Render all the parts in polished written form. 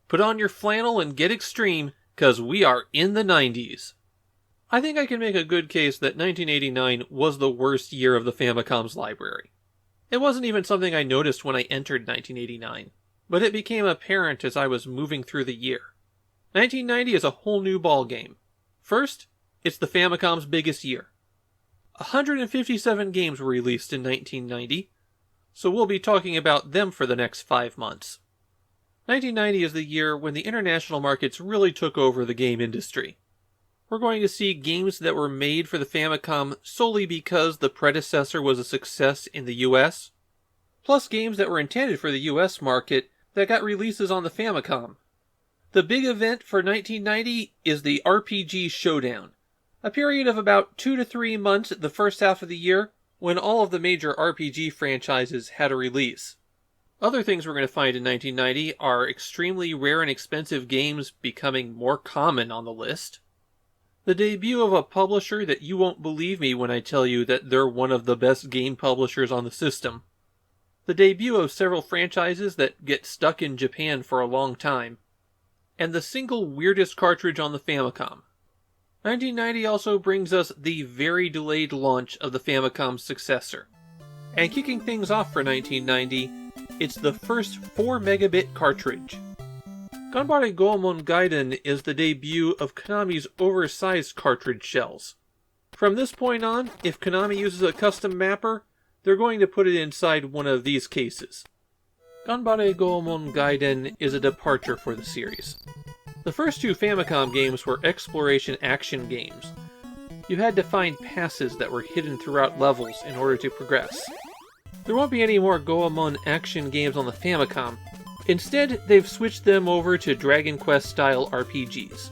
Put on your flannel and get extreme, 'cause we are in the 90s. I think I can make a good case that 1989 was the worst year of the Famicom's library. It wasn't even something I noticed when I entered 1989, but it became apparent as I was moving through the year. 1990 is a whole new ballgame. First, it's the Famicom's biggest year. 157 games were released in 1990, so we'll be talking about them for the next 5 months. 1990 is the year when the international markets really took over the game industry. We're going to see games that were made for the Famicom solely because the predecessor was a success in the US, plus games that were intended for the US market that got releases on the Famicom. The big event for 1990 is the RPG Showdown, a period of about 2 to 3 months at the first half of the year when all of the major RPG franchises had a release. Other things we're going to find in 1990 are extremely rare and expensive games becoming more common on the list, the debut of a publisher that you won't believe me when I tell you that they're one of the best game publishers on the system, the debut of several franchises that get stuck in Japan for a long time, and the single weirdest cartridge on the Famicom. 1990 also brings us the very delayed launch of the Famicom's successor. And kicking things off for 1990, it's the first 4 megabit cartridge. Ganbare Goemon Gaiden is the debut of Konami's oversized cartridge shells. From this point on, if Konami uses a custom mapper, they're going to put it inside one of these cases. Ganbare Goemon Gaiden is a departure for the series. The first 2 Famicom games were exploration action games. You had to find passes that were hidden throughout levels in order to progress. There won't be any more Goemon action games on the Famicom. Instead, they've switched them over to Dragon Quest-style RPGs.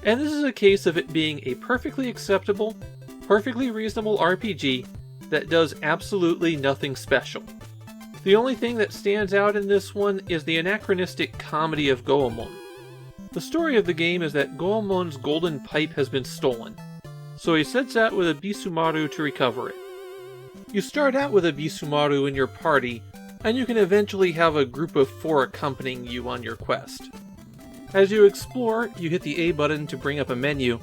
And this is a case of it being a perfectly acceptable, perfectly reasonable RPG that does absolutely nothing special. The only thing that stands out in this one is the anachronistic comedy of Goemon. The story of the game is that Goemon's golden pipe has been stolen, so he sets out with a Bisumaru to recover it. You start out with a Bisumaru in your party, and you can eventually have a group of 4 accompanying you on your quest. As you explore, you hit the A button to bring up a menu,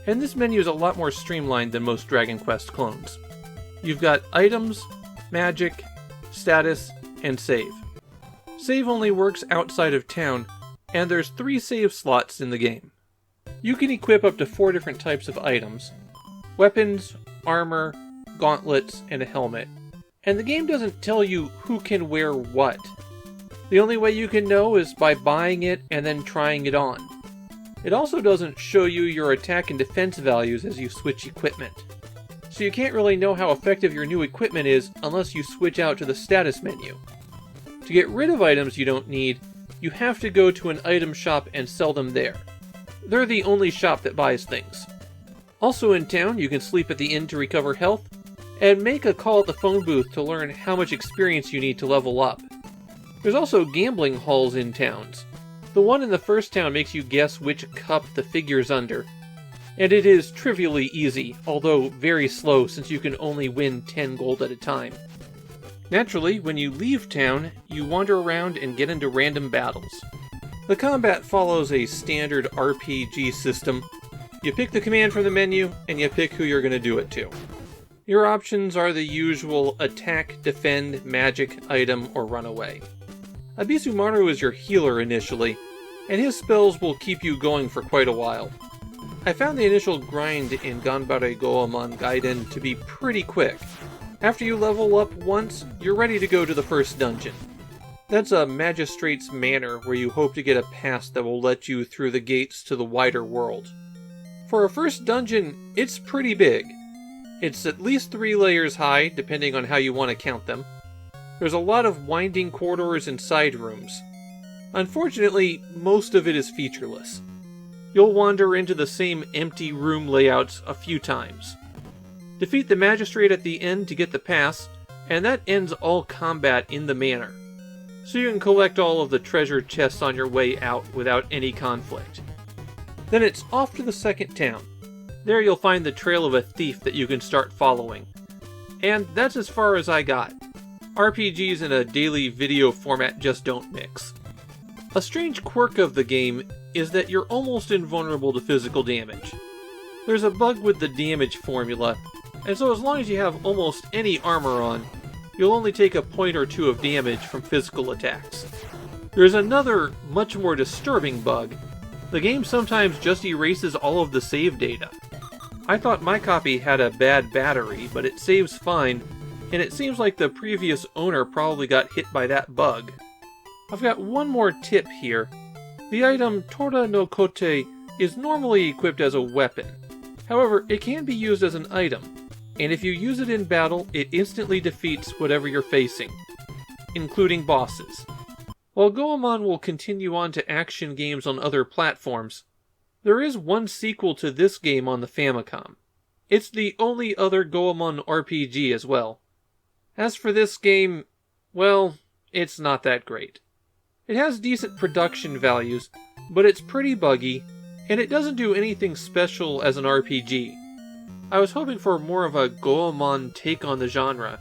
and this menu is a lot more streamlined than most Dragon Quest clones. You've got items, magic, status, and save. Save only works outside of town, and there's 3 save slots in the game. You can equip up to 4 different types of items: weapons, armor, gauntlets, and a helmet. And the game doesn't tell you who can wear what. The only way you can know is by buying it and then trying it on. It also doesn't show you your attack and defense values as you switch equipment. So you can't really know how effective your new equipment is unless you switch out to the status menu. To get rid of items you don't need, you have to go to an item shop and sell them there. They're the only shop that buys things. Also in town, you can sleep at the inn to recover health, and make a call at the phone booth to learn how much experience you need to level up. There's also gambling halls in towns. The one in the first town makes you guess which cup the figure's under, and it is trivially easy, although very slow since you can only win 10 gold at a time. Naturally, when you leave town, you wander around and get into random battles. The combat follows a standard RPG system. You pick the command from the menu, and you pick who you're going to do it to. Your options are the usual attack, defend, magic, item, or run away. Bisumaru is your healer initially, and his spells will keep you going for quite a while. I found the initial grind in Ganbare Goemon Gaiden to be pretty quick. After you level up once, you're ready to go to the first dungeon. That's a magistrate's manor where you hope to get a pass that will let you through the gates to the wider world. For a first dungeon, it's pretty big. It's at least 3 layers high, depending on how you want to count them. There's a lot of winding corridors and side rooms. Unfortunately, most of it is featureless. You'll wander into the same empty room layouts a few times. Defeat the magistrate at the end to get the pass, and that ends all combat in the manor. So you can collect all of the treasure chests on your way out without any conflict. Then it's off to the second town. There you'll find the trail of a thief that you can start following. And that's as far as I got. RPGs in a daily video format just don't mix. A strange quirk of the game is that you're almost invulnerable to physical damage. There's a bug with the damage formula, and so as long as you have almost any armor on, you'll only take a point or two of damage from physical attacks. There's another, much more disturbing bug. The game sometimes just erases all of the save data. I thought my copy had a bad battery, but it saves fine, and it seems like the previous owner probably got hit by that bug. I've got one more tip here. The item Tora no Kote is normally equipped as a weapon. However, it can be used as an item, and if you use it in battle, it instantly defeats whatever you're facing, including bosses. While Goemon will continue on to action games on other platforms, there is one sequel to this game on the Famicom. It's the only other Goemon RPG as well. As for this game, well, it's not that great. It has decent production values, but it's pretty buggy, and it doesn't do anything special as an RPG. I was hoping for more of a Goemon take on the genre,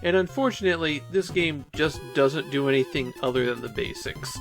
and unfortunately, this game just doesn't do anything other than the basics.